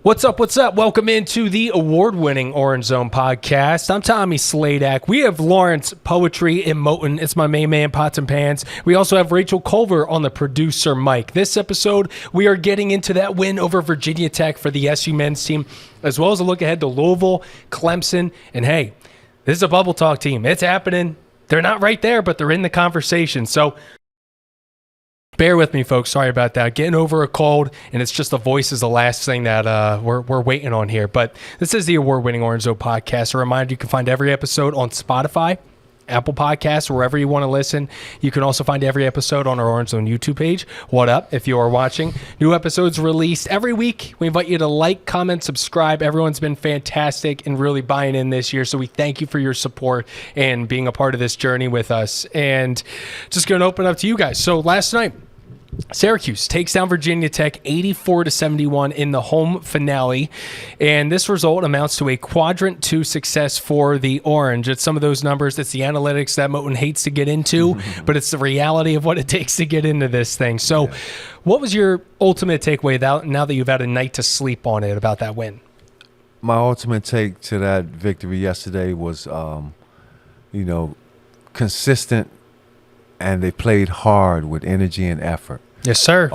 What's up? What's up? Welcome into the award-winning Orange Zone podcast. I'm Tommy Sladek. We have Lawrence, Poetry, and Moten. It's my main man, Pots and Pans. We also have Rachel Culver on the producer mic. This episode, we are getting into that win over Virginia Tech for the SU men's team, as well as a look ahead to Louisville, Clemson, and hey, this is a bubble talk team. It's happening. They're not right there, but they're in the conversation. So bear with me, folks. Sorry about that. Getting over a cold, and it's just the voice is the last thing that we're waiting on here. But this is the award-winning Orange Zone podcast. A reminder, you can find every episode on Spotify, Apple Podcasts, wherever you want to listen. You can also find every episode on our Orange Zone YouTube page. What up, if you are watching? New episodes released every week. We invite you to like, comment, subscribe. Everyone's been fantastic and really buying in this year, so we thank you for your support and being a part of this journey with us. And just going to open up to you guys. So last night, Syracuse takes down Virginia Tech 84-71 in the home finale, and this result amounts to a quadrant 2 success for the Orange. It's some of those numbers, it's the analytics that Moten hates to get into, but it's the reality of what it takes to get into this thing. So what was your ultimate takeaway now that you've had a night to sleep on it about that win? My ultimate take to that victory yesterday was, consistent, and they played hard with energy and effort. Yes, sir.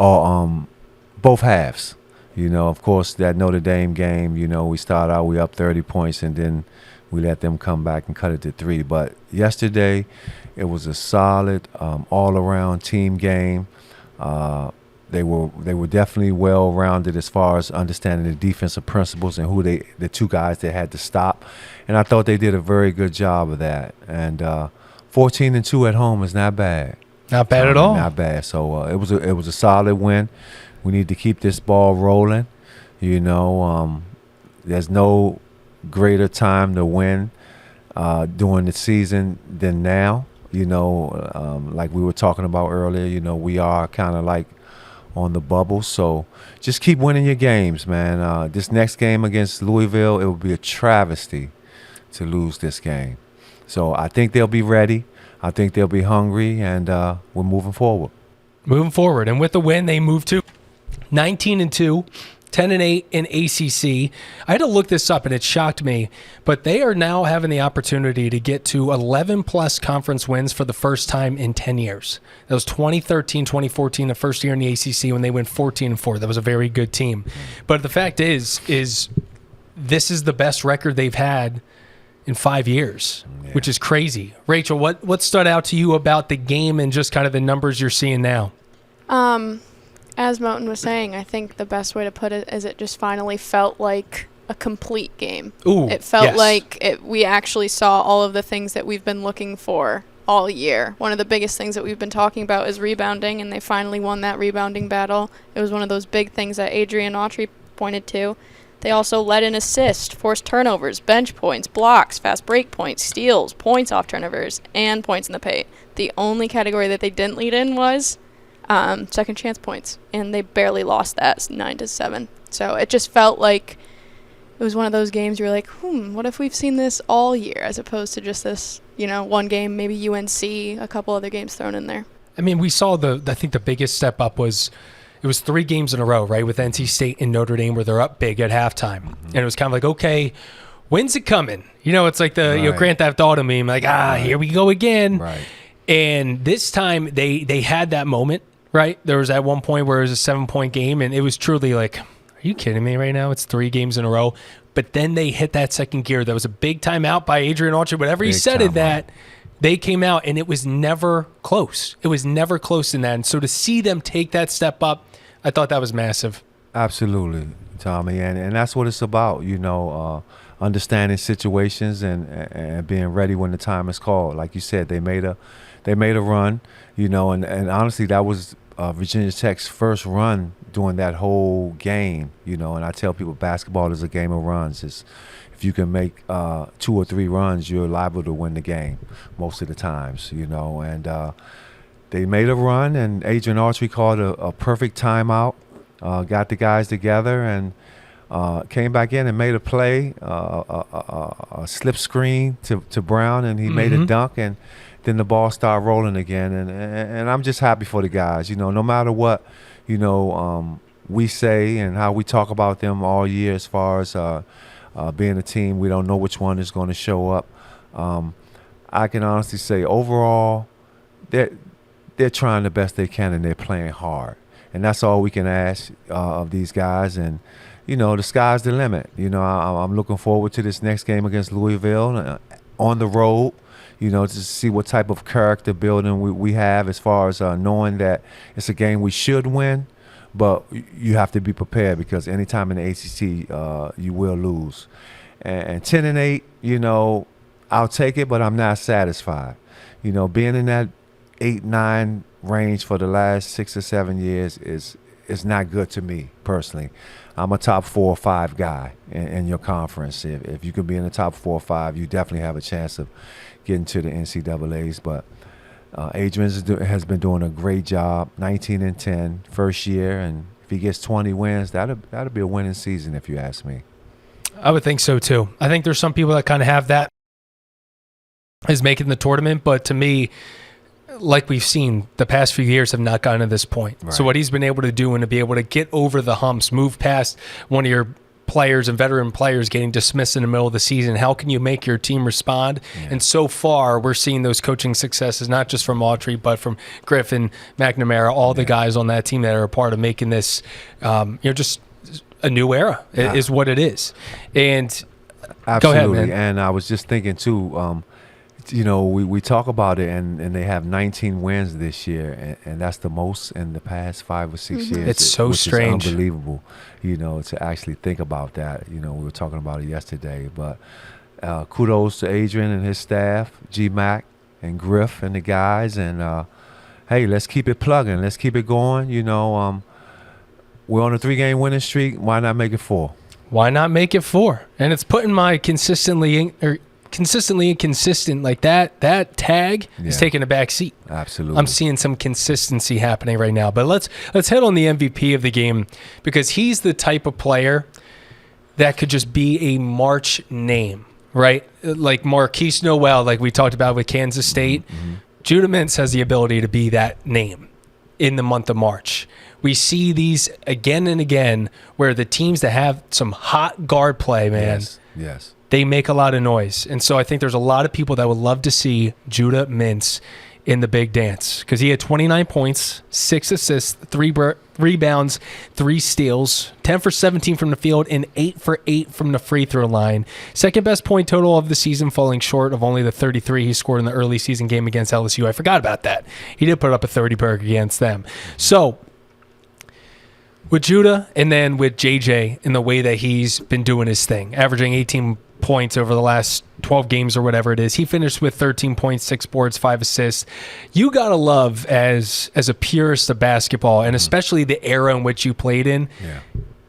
Both halves. Of course, that Notre Dame game, we started out, we up 30 points, and then we let them come back and cut it to 3. But yesterday, it was a solid, all-around team game. They were definitely well-rounded as far as understanding the defensive principles and the two guys they had to stop. And I thought they did a very good job of that. And 14-2 at home is not bad. Not bad at all. Not bad. So it was a solid win. We need to keep this ball rolling. There's no greater time to win during the season than now. Like we were talking about earlier. We are kind of like on the bubble. So just keep winning your games, man. This next game against Louisville, it would be a travesty to lose this game. So I think they'll be ready. I think they'll be hungry, and we're moving forward. Moving forward. And with the win, they move to 19-2, 10-8 in ACC. I had to look this up, and it shocked me, but they are now having the opportunity to get to 11-plus conference wins for the first time in 10 years. That was 2013, 2014, the first year in the ACC when they went 14-4. That was a very good team. But the fact is this is the best record they've had in 5 years, which is crazy. Rachel, what stood out to you about the game and just kind of the numbers you're seeing now? As Moten was saying, I think the best way to put it is it just finally felt like a complete game. Ooh, it felt like we actually saw all of the things that we've been looking for all year. One of the biggest things that we've been talking about is rebounding, and they finally won that rebounding battle. It was one of those big things that Adrian Autry pointed to. They also led in assists, forced turnovers, bench points, blocks, fast break points, steals, points off turnovers, and points in the paint. The only category that they didn't lead in was second chance points, and they barely lost that 9-7. So it just felt like it was one of those games you're like, what if we've seen this all year as opposed to just this, one game, maybe UNC, a couple other games thrown in there. I mean, we saw I think the biggest step up was it was 3 games in a row, right, with NC State and Notre Dame where they're up big at halftime. And it was kind of like, okay, when's it coming? It's like the Grand Theft Auto meme, like, here we go again. Right. And this time they had that moment, right? There was at one point where it was a 7-point game, and it was truly like, are you kidding me right now? It's 3 games in a row. But then they hit that second gear. There was a big timeout by Adrian Autry. Whatever he said in that, they came out, and it was never close. It was never close in that. And so to see them take that step up, I thought that was massive. Absolutely, Tommy, and that's what it's about, understanding situations and being ready when the time is called. Like you said, they made a run, and honestly, that was Virginia Tech's first run during that whole game, and I tell people basketball is a game of runs. If you can make 2 or 3 runs, you're liable to win the game most of the times, and they made a run, and Adrian Autry called a perfect timeout, got the guys together, and came back in and made a play, a slip screen to Brown, and he made a dunk, and then the ball started rolling again. And I'm just happy for the guys. No matter what, we say and how we talk about them all year as far as being a team, we don't know which one is going to show up. I can honestly say overall, they're trying the best they can and they're playing hard. And that's all we can ask of these guys. And, the sky's the limit. I'm looking forward to this next game against Louisville on the road, to see what type of character building we have as far as knowing that it's a game we should win. But you have to be prepared because anytime in the ACC, you will lose. And 10-8, I'll take it, but I'm not satisfied. Being in that 8-9 range for the last 6 or 7 years is not good to me personally. I'm a top 4 or 5 guy in your conference. If you can be in the top 4 or 5, you definitely have a chance of getting to the NCAAs. But Adrian has been doing a great job. 19-10, first year, and if he gets 20 wins, that'll be a winning season, if you ask me. I would think so too. I think there's some people that kind of have that as making the tournament, but to me, like we've seen, the past few years have not gotten to this point. Right. So what he's been able to do and to be able to get over the humps, move past one of your players and veteran players getting dismissed in the middle of the season, how can you make your team respond? Yeah. And so far, we're seeing those coaching successes, not just from Autry, but from Griffin, McNamara, all the guys on that team that are a part of making this, just a new era is what it is. And absolutely. Go ahead, man. And I was just thinking too, we talk about it, and they have 19 wins this year, and that's the most in the past 5 or 6 years. It's so strange. It's unbelievable, to actually think about that. We were talking about it yesterday. But kudos to Adrian and his staff, G-Mac and Griff and the guys. And, hey, let's keep it plugging. Let's keep it going. We're on a 3-game winning streak. Why not make it 4? Why not make it 4? And it's putting my consistently inconsistent, like that tag is taking a back seat. Absolutely. I'm seeing some consistency happening right now. But let's hit on the MVP of the game, because he's the type of player that could just be a March name, right? Like Marquise Noel, like we talked about with Kansas State. Mm-hmm. Judah Mintz has the ability to be that name in the month of March. We see these again and again where the teams that have some hot guard play, man. Yes. They make a lot of noise. And so I think there's a lot of people that would love to see Judah Mintz in the big dance, because he had 29 points, 6 assists, 3 rebounds, 3 steals, 10 for 17 from the field, and 8 for 8 from the free throw line. Second best point total of the season, falling short of only the 33 he scored in the early season game against LSU. I forgot about that. He did put up a 30-burger against them. So with Judah and then with JJ in the way that he's been doing his thing, averaging 18 points over the last 12 games or whatever it is. He finished with 13 points, 6 boards, 5 assists. You got to love, as a purist of basketball, and especially the era in which you played in,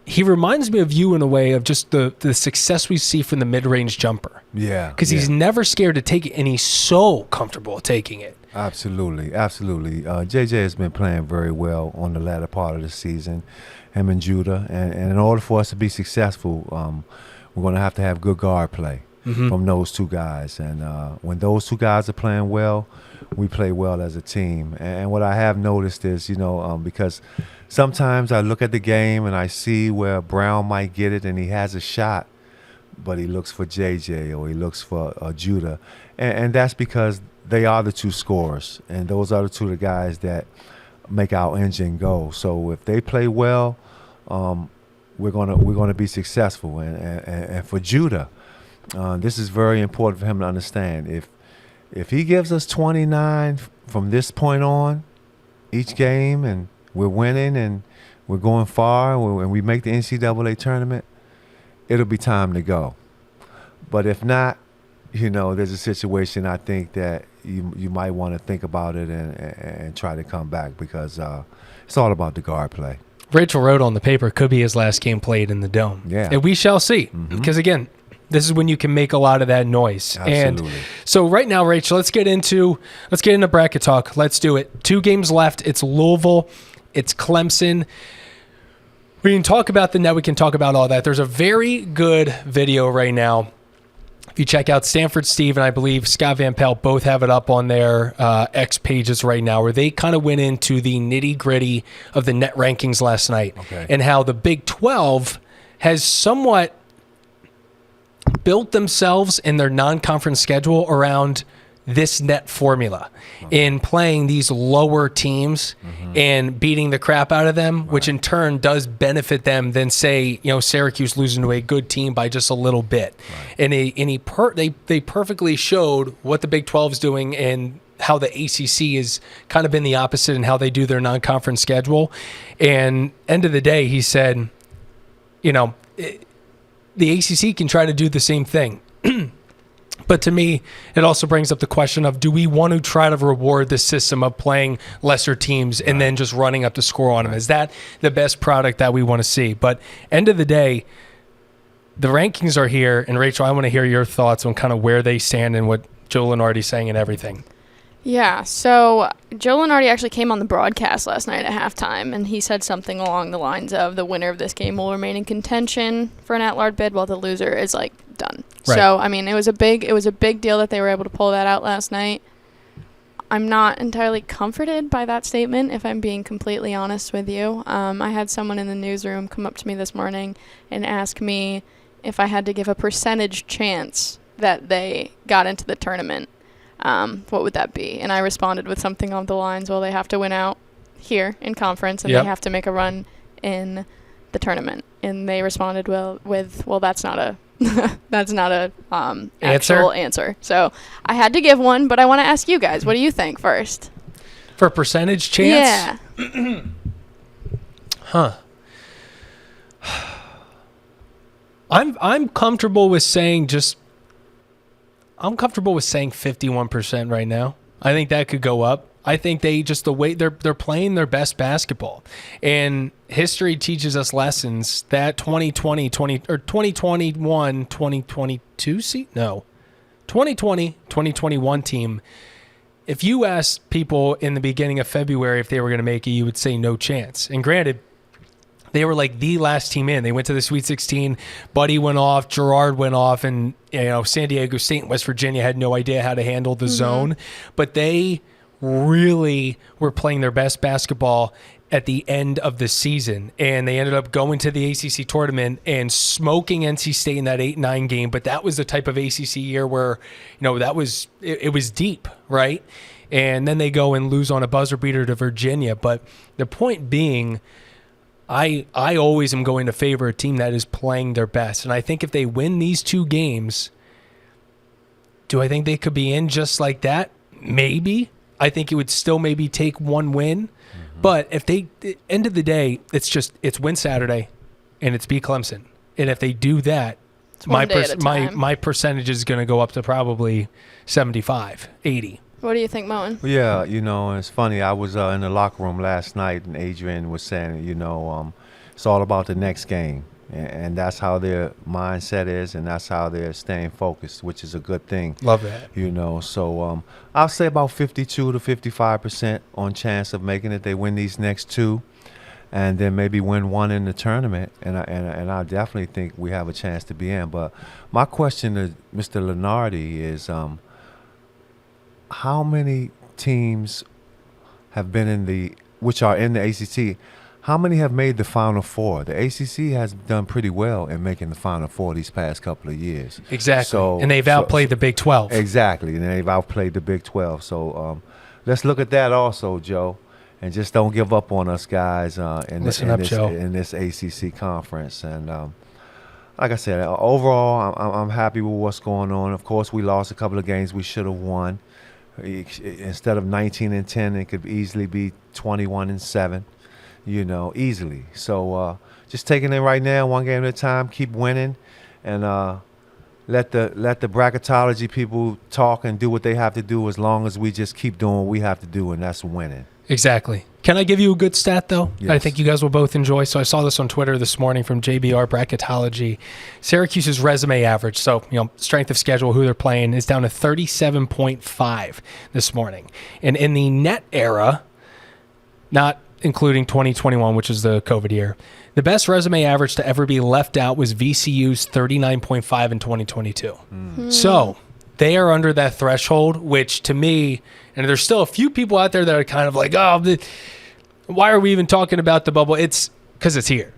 he reminds me of you in a way of just the success we see from the mid-range jumper. Yeah. Because he's never scared to take it, and he's so comfortable taking it. Absolutely. JJ has been playing very well on the latter part of the season, him and Judah. And in order for us to be successful, we're going to have good guard play from those two guys. And when those two guys are playing well, we play well as a team. And what I have noticed is, because sometimes I look at the game and I see where Brown might get it and he has a shot, but he looks for JJ or he looks for Judah. And that's because they are the two scorers, and those are the two of the guys that make our engine go. So if they play well, we're gonna be successful. And for Judah, this is very important for him to understand. If he gives us 29 from this point on each game, and we're winning and we're going far, and we make the NCAA tournament, it'll be time to go. But if not, there's a situation I think that you might want to think about it and try to come back, because it's all about the guard play. Rachel wrote on the paper, could be his last game played in the Dome. Yeah. And we shall see. Because, again, this is when you can make a lot of that noise. Absolutely. And so right now, Rachel, let's get into bracket talk. Let's do it. 2 games left. It's Louisville. It's Clemson. We can talk about the net. We can talk about all that. There's a very good video right now If you check out Stanford Steve and I believe Scott Van Pelt both have it up on their X pages right now, where they kind of went into the nitty-gritty of the net rankings last night and how the Big 12 has somewhat built themselves in their non-conference schedule around this net formula in playing these lower teams and beating the crap out of them, which in turn does benefit them than, say, Syracuse losing to a good team by just a little bit. And they perfectly showed what the Big 12 is doing and how the ACC has kind of been the opposite in how they do their non-conference schedule. And end of the day, he said, the ACC can try to do the same thing. But to me, it also brings up the question of, do we want to try to reward the system of playing lesser teams and then just running up the score on them? Is that the best product that we want to see? But end of the day, the rankings are here. And Rachel, I want to hear your thoughts on kind of where they stand and what Joe Lunardi's saying and everything. Yeah, so Joe Lunardi actually came on the broadcast last night at halftime, and he said something along the lines of the winner of this game will remain in contention for an at-large bid, while the loser is done. Right. So I mean, it was a big deal that they were able to pull that out last night. I'm not entirely comforted by that statement, if I'm being completely honest with you. I had someone in the newsroom come up to me this morning and ask me if I had to give a percentage chance that they got into the tournament. What would that be? And I responded with something along the lines, well, they have to win out here in conference and they have to make a run in the tournament. And they responded with that's not a actual answer. So I had to give one, but I want to ask you guys, what do you think first? For percentage chance? Yeah. I'm comfortable with saying 51% right now. I think that could go up. I think they just the way they're playing their best basketball. And history teaches us lessons that 2020 2021 team, if you asked people in the beginning of February if they were going to make it, you would say no chance. And granted, they were the last team in. They went to the Sweet 16. Buddy went off. Gerard went off. And, San Diego State and West Virginia had no idea how to handle the zone. But they really were playing their best basketball at the end of the season. And they ended up going to the ACC tournament and smoking NC State in that 8-9 game. But that was the type of ACC year where, it was deep, right? And then they go and lose on a buzzer beater to Virginia. But the point being, I always am going to favor a team that is playing their best. And I think if they win these two games, do I think they could be in just like that? Maybe. I think it would still maybe take one win. But if they, end of the day, it's win Saturday and it's beat Clemson. And if they do that, my percentage is going to go up to probably 75, 80. What do you think, Moten? Yeah, it's funny. I was in the locker room last night, and Adrian was saying, it's all about the next game. And that's how their mindset is, and that's how they're staying focused, which is a good thing. Love that. So I'll say about 52 to 55% on chance of making it. They win these next two, and then maybe win one in the tournament. And I definitely think we have a chance to be in. But my question to Mr. Lunardi is, how many teams have been which are in the ACC, how many have made the Final Four? The ACC has done pretty well in making the Final Four these past couple of years. Exactly. And they've outplayed the Big 12. Exactly. And they've outplayed the Big 12. So let's look at that also, Joe. And just don't give up on us guys in this ACC conference. And like I said, overall, I'm happy with what's going on. Of course, we lost a couple of games we should have won. Instead of 19-10, it could easily be 21-7, easily. So just taking it right now, one game at a time, keep winning, and let the bracketology people talk and do what they have to do, as long as we just keep doing what we have to do, and that's winning. Exactly. Can I give you a good stat, though? Yes. I think you guys will both enjoy. So I saw this on Twitter this morning from JBR Bracketology. Syracuse's resume average, so strength of schedule, who they're playing, is down to 37.5 this morning. And in the net era, not including 2021, which is the COVID year. The best resume average to ever be left out was VCU's 39.5 in 2022. So they are under that threshold, which to me, and there's still a few people out there that are kind of like, oh, why are we even talking about the bubble? It's because it's here.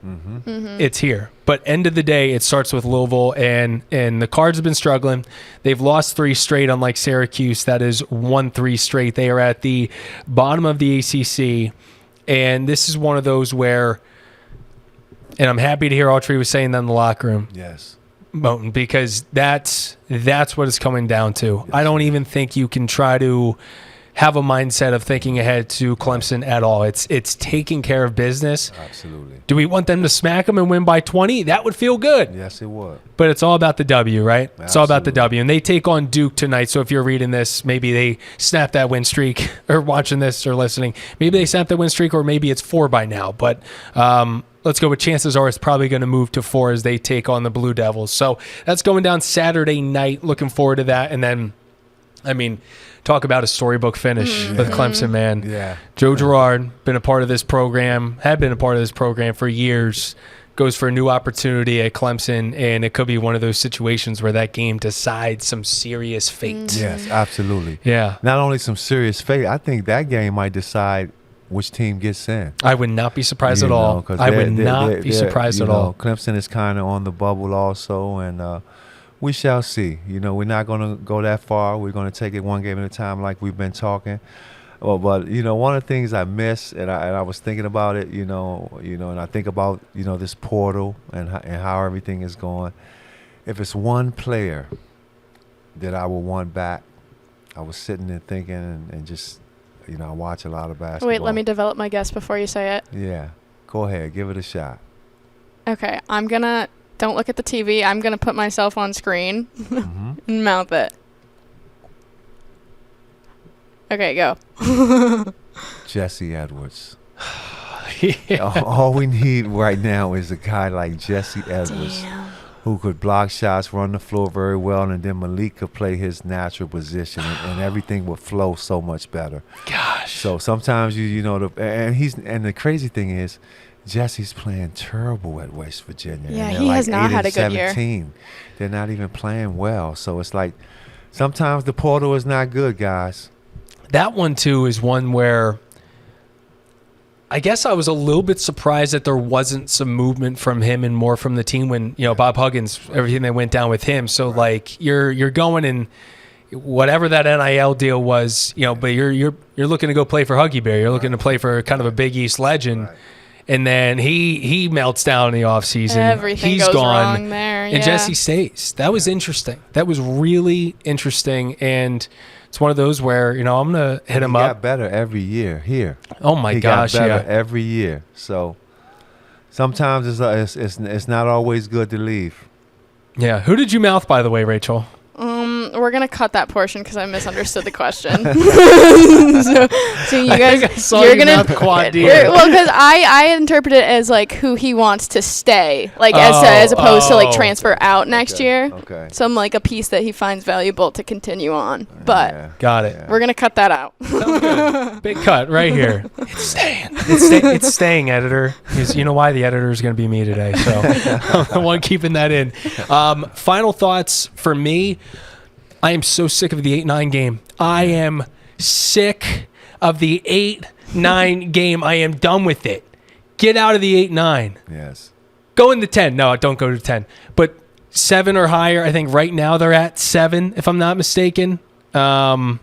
It's here. But end of the day, it starts with Louisville, and the Cards have been struggling. They've lost 3 straight, unlike Syracuse. That is 1-3 straight. They are at the bottom of the ACC, and this is one of those where, and I'm happy to hear Autry was saying that in the locker room. Yes. Moten, because that's what it's coming down to. I don't even think you can try to have a mindset of thinking ahead to Clemson at all. It's taking care of business. Absolutely. Do we want them to smack them and win by 20? That would feel good. Yes, it would. But it's all about the W, right? Absolutely. It's all about the W. And they take on Duke tonight. So if you're reading this, maybe they snap that win streak, or watching this or listening. Maybe they snap that win streak, or maybe it's 4 by now. But let's go with chances are it's probably going to move to 4 as they take on the Blue Devils. So that's going down Saturday night. Looking forward to that. And then, I mean, talk about a storybook finish with Clemson, man. Yeah. Joe Girard, been a part of this program, had been a part of this program for years, goes for a new opportunity at Clemson, and it could be one of those situations where that game decides some serious fate. Yes, absolutely. Yeah. Not only some serious fate, I think that game might decide which team gets in. I would not be surprised at all. I would not be surprised at all. Clemson is kind of on the bubble also, and we shall see. We're not going to go that far. We're going to take it one game at a time like we've been talking. But one of the things I miss, and I was thinking about it, and I think about, this portal and how everything is going. If it's one player that I would want back, I was sitting there thinking and just, I watch a lot of basketball. Wait, let me develop my guess before you say it. Yeah. Go ahead. Give it a shot. Okay, don't look at the TV. I'm going to put myself on screen and mouth it. Okay, go. Jesse Edwards. Yeah. All we need right now is a guy like Jesse Edwards who could block shots, run the floor very well, and then Maliq could play his natural position, and everything would flow so much better. Gosh. So sometimes and the crazy thing is, Jesse's playing terrible at West Virginia. Yeah, and he has not had a good 17. year. They're not even playing well. So it's like sometimes the portal is not good, guys. That one, too, is one where I guess I was a little bit surprised that there wasn't some movement from him and more from the team when, Bob Huggins, everything that went down with him. So, like, you're going and whatever that NIL deal was, but you're looking to go play for Huggy Bear. You're looking to play for kind of a Big East legend. Right. And then he melts down in the offseason. Everything He's goes gone, wrong there. and Jesse stays. That was interesting. That was really interesting. And it's one of those where, I'm going to hit him up. He got better every year here. Oh, my gosh, He got better every year. So sometimes it's not always good to leave. Yeah. Who did you mouth, by the way, Rachel? We're going to cut that portion because I misunderstood the question. so you guys, you're going to Quadir. Well, because I interpret it as like who he wants to stay, like as opposed to like transfer out next year. Okay. Some like a piece that he finds valuable to continue on. But got it. We're going to cut that out. Sounds good. Big cut right here. It's staying. It's staying, editor. Because you know why? The editor is going to be me today. So I'm the one keeping that in. Final thoughts for me. I am so sick of the 8-9 game. I am sick of the 8-9 game. I am done with it. Get out of the 8-9. Yes. Go in the 10. No, don't go to 10. But 7 or higher. I think right now they're at 7, if I'm not mistaken. No,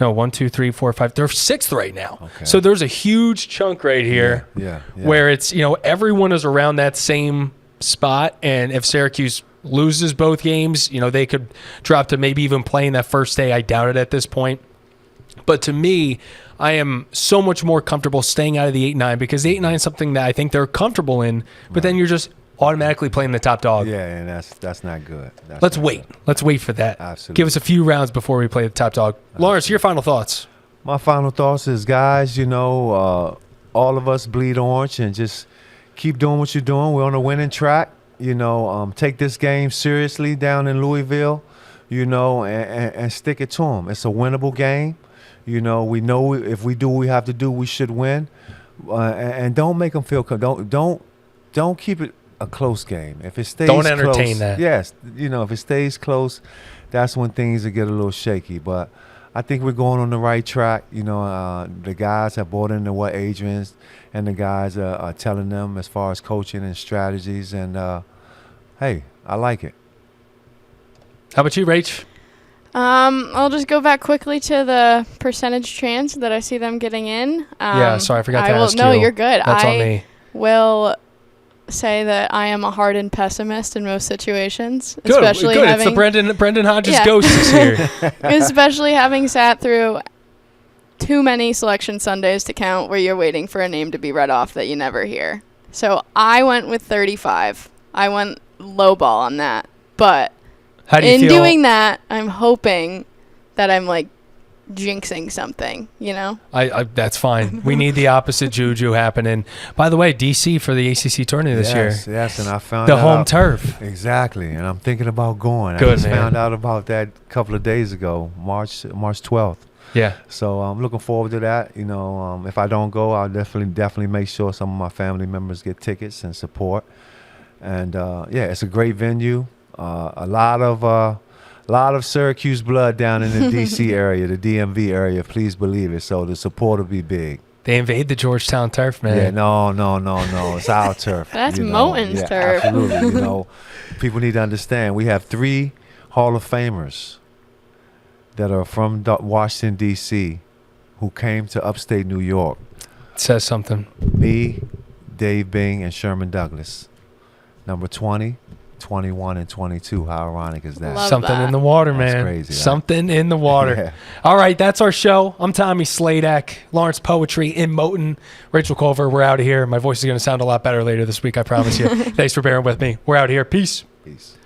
1, 2, 3, 4, 5. They're 6th right now. Okay. So there's a huge chunk right here where it's, everyone is around that same spot. And if Syracuse loses both games, they could drop to maybe even playing that first day. I doubt it at this point. But to me, I am so much more comfortable staying out of the 8-9 because 8-9 is something that I think they're comfortable in, but then you're just automatically playing the top dog. Yeah, and that's not good. Let's wait. Let's wait for that. Absolutely. Give us a few rounds before we play the top dog. Lawrence, your final thoughts. My final thoughts is, guys, all of us bleed orange and just keep doing what you're doing. We're on a winning track. Take this game seriously down in Louisville, and stick it to them. It's a winnable game. We know if we do what we have to do, we should win. and don't make them feel don't keep it a close game. If it stays Don't entertain close, that. yes, if it stays close, that's when things will get a little shaky. But I think we're going on the right track. The guys have bought into what Adrian's and the guys are telling them as far as coaching and strategies. And hey, I like it. How about you, Rach? I'll just go back quickly to the percentage chance that I see them getting in. Yeah, sorry, I forgot to ask No, you. you're good. That's on me. Will say that I am a hardened pessimist in most situations. Good. Especially Good. having, It's the Brendan Hodges Yeah. ghost is here. especially having sat through too many selection Sundays to count where you're waiting for a name to be read off that you never hear. So I went with 35. I went low ball on that. But How do you in feel? doing that, I'm hoping that I'm like jinxing something, I that's fine. We need the opposite juju happening. By the way, DC for the ACC tournament this year. Yes, and I found The that home out. turf. Exactly, and I'm thinking about going. Good, I just man. found out about that a couple of days ago, March 12th. Yeah. So I'm looking forward to that. If I don't go, I'll definitely make sure some of my family members get tickets and support. And it's a great venue. A lot of Syracuse blood down in the DC area, the DMV area. Please believe it. So the support will be big. They invade the Georgetown turf, man. Yeah, no. It's our turf. That's Moten's turf. Absolutely. People need to understand. We have 3 Hall of Famers that are from Washington, D.C., who came to upstate New York. It says something. Me, Dave Bing, and Sherman Douglas. Number 20, 21, and 22. How ironic is that? Love Something that. in the water, That's man. crazy, right? Something in the water. Yeah. All right, that's our show. I'm Tommy Sladek, Lawrence Poetry in Moten, Rachel Culver. We're out of here. My voice is going to sound a lot better later this week, I promise you. Thanks for bearing with me. We're out here. Peace. Peace.